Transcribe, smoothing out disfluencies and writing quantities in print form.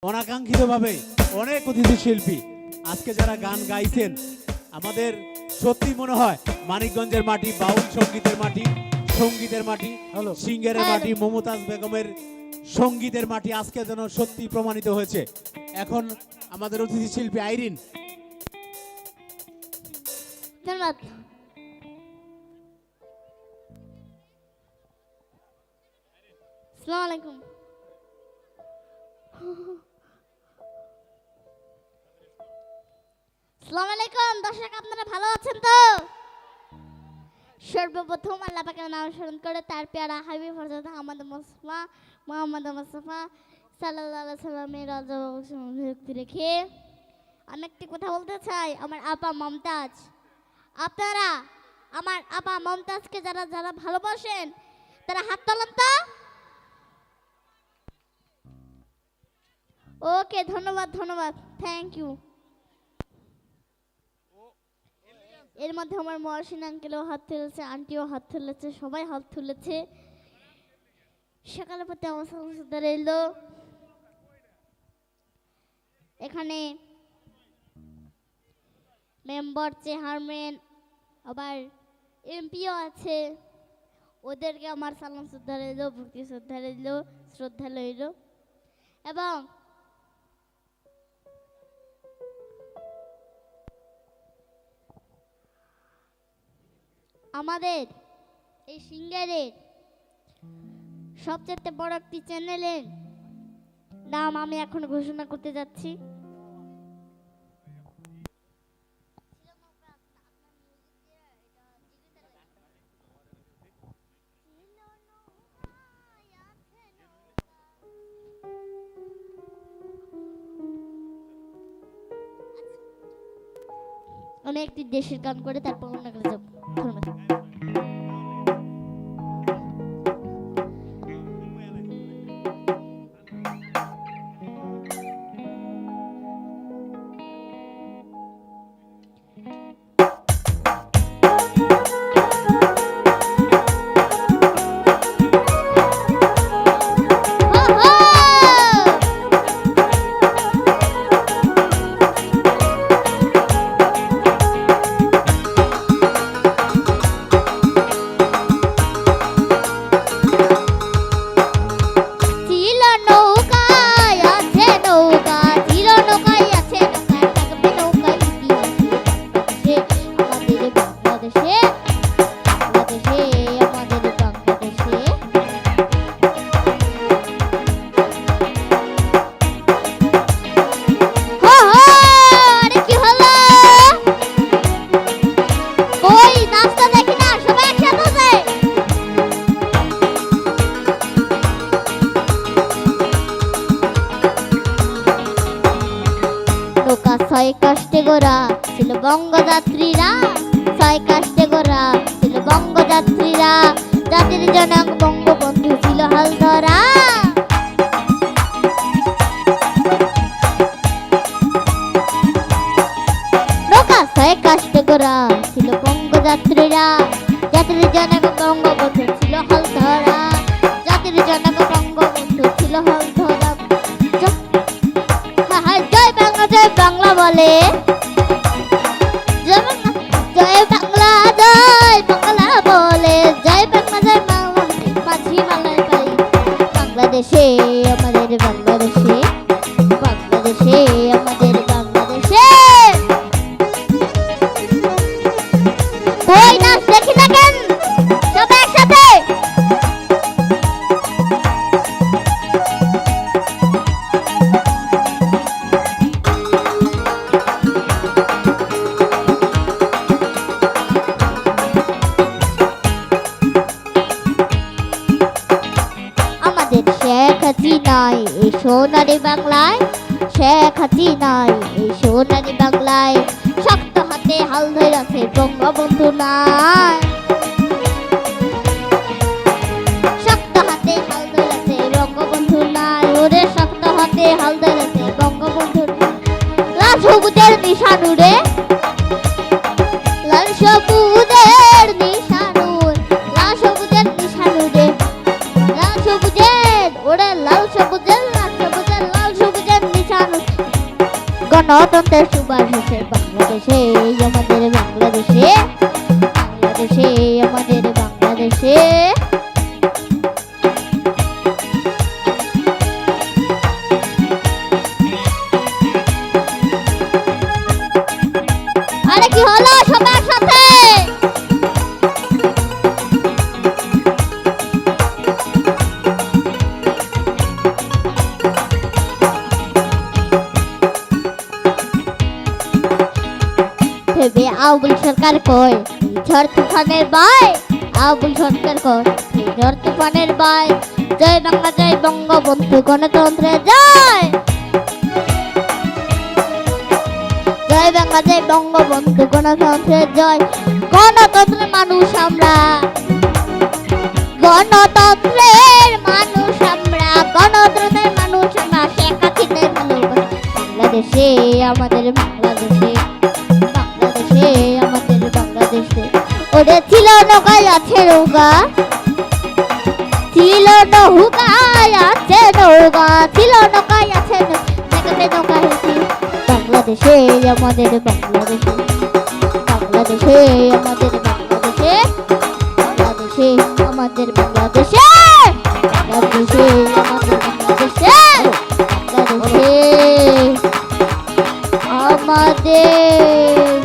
অনাকাঙ্ক্ষিতভাবে অনেক অতিথি শিল্পী আজকে যারা গান গাইছেন, আমাদের সত্যি মনে হয় মানিকগঞ্জের মাটি, বাউল সঙ্গীতের মাটি, সঙ্গীতের মাটি, সিঙ্গারের মাটি, মমতাজ বেগমের সঙ্গীতের মাটি আজকে যেন সত্যি প্রমাণিত হয়েছে। এখন আমাদের অতিথি শিল্পী আইরিন। ধন্যবাদ। আসসালামু আলাইকুম। আসসালামু আলাইকুম দর্শক, আপনারা ভালো আছেন তো? সর্বপ্রথম আল্লাহ পাকের নাম স্মরণ করে তার পেয়ারা হাবিব হযরত মুহাম্মদ মুস্তাফা সাল্লাল্লাহু আলাইহি সাল্লামের রাজভক্তি রেখে আমি একটি কথা বলতে চাই। আমার আপা মমতাজ, আপনারা আমার আপা মমতাজকে যারা যারা ভালোবাসেন তারা হাত তোলেন তো। ওকে, ধন্যবাদ ধন্যবাদ, থ্যাংক ইউ। এর মধ্যে আমার মহসিন আঙ্কেলও হাত তুলেছে, আন্টিও হাত তুলেছে, সবাই হাত তুলেছে। সকালে পথে আমার সাথে রইলো। এখানে মেম্বার, চেয়ারম্যান, আবার এমপিও আছে, ওদেরকে আমার সালাম শ্রদ্ধা রইল, ভক্তি শ্রদ্ধা রইল, শ্রদ্ধা রইল। এবং আমাদের এই সিঙ্গারের সবচেয়ে বড় একটি চ্যানেলের নাম আমি এখন ঘোষণা করতে যাচ্ছি। অনেক একটি দেশের গান করে তারপর অন্য কাছে যাব। ধন্যবাদ। ছয় কাষ্টে গোরা ছিল বঙ্গযাত্রীরা, ছয় কাষ্টে গোরা ছিল বঙ্গযাত্রীরা, জাতির জনক বঙ্গবন্ধু ছিল হাল ধরা। নৌকা ছয় কাষ্টে গোরা ছিল বঙ্গযাত্রীরা, জাতির জনক বঙ্গবন্ধু ছিল হাল ধরা, জাতির জনক বঙ্গবন্ধু ছিল হাল ধরা। জয় বাংলা, জয় বাংলা বলে, জয় বাংলা, জয় বাংলা বলে, জয় বাংলা, জয় বাংলা মাঝি মালায় পাই। বাংলাদেশে আমাদের, বাংলাদেশে, বাংলাদেশে আমাদের, বাংলাদেশে। ওই নাচ দেখি না কেন সবাই একসাথে। শেখ হাসিনাই এই সোনারি বাংলায়, শেখ হাসিনাই এই সোনারি বাংলায়, শক্ত হাতে হাল ধরেছে বঙ্গবন্ধু নাই, শক্ত হাতে হাল ধরেছে বঙ্গবন্ধু নাই, ওরে শক্ত হাতে হাল ধরেছে বঙ্গবন্ধু। লাল সবুজের নিশানুরে, লাল সবুজের নিশানুর, লাল সবুজের নিশানুরে, লাল সবুজের ওরে লাল সবুজের, লাল সবুজের, লাল সবুজের গণতন্ত্রের সুবাস এসে বাংলাদেশে, আমাদের বাংলাদেশে, বাংলাদেশে, আমাদের বাংলাদেশে। আরে কি হলো সবার সাথে? ভেবে আবুল সরকার কই ঝড় তুফানের ভয়, আবুল সরকার কই ঝড় তুফানের ভয়। জয় বাংলা জয় বঙ্গবন্ধু গণতন্ত্রের জয়, জয় বাংলা জয় বঙ্গবন্ধু গণতন্ত্রের জয়। গণতন্ত্রের মানুষ আমরা, গণতন্ত্রের মানুষ আমরা, গণতন্ত্রের মানুষ আমরা। শেখ হাসিনার ভালোবাসা বাংলাদেশে, আমাদের বাংলাদেশে, বাংলাদেশে, আমাদের বাংলাদেশে। ওরে ছিল নৌকায় আছে নৌকা, ছিল নৌকায় আছে নৌকা, ছিল নৌকায় আছে নৌকা হেসি। বাংলাদেশে, আমাদের বাংলাদেশে, বাংলাদেশে, আমাদের বাংলাদেশে, বাংলাদেশে, আমাদের বাংলাদেশে, বাংলাদেশে, আমাদের বাংলাদেশে, বাংলাদেশে, আমাদের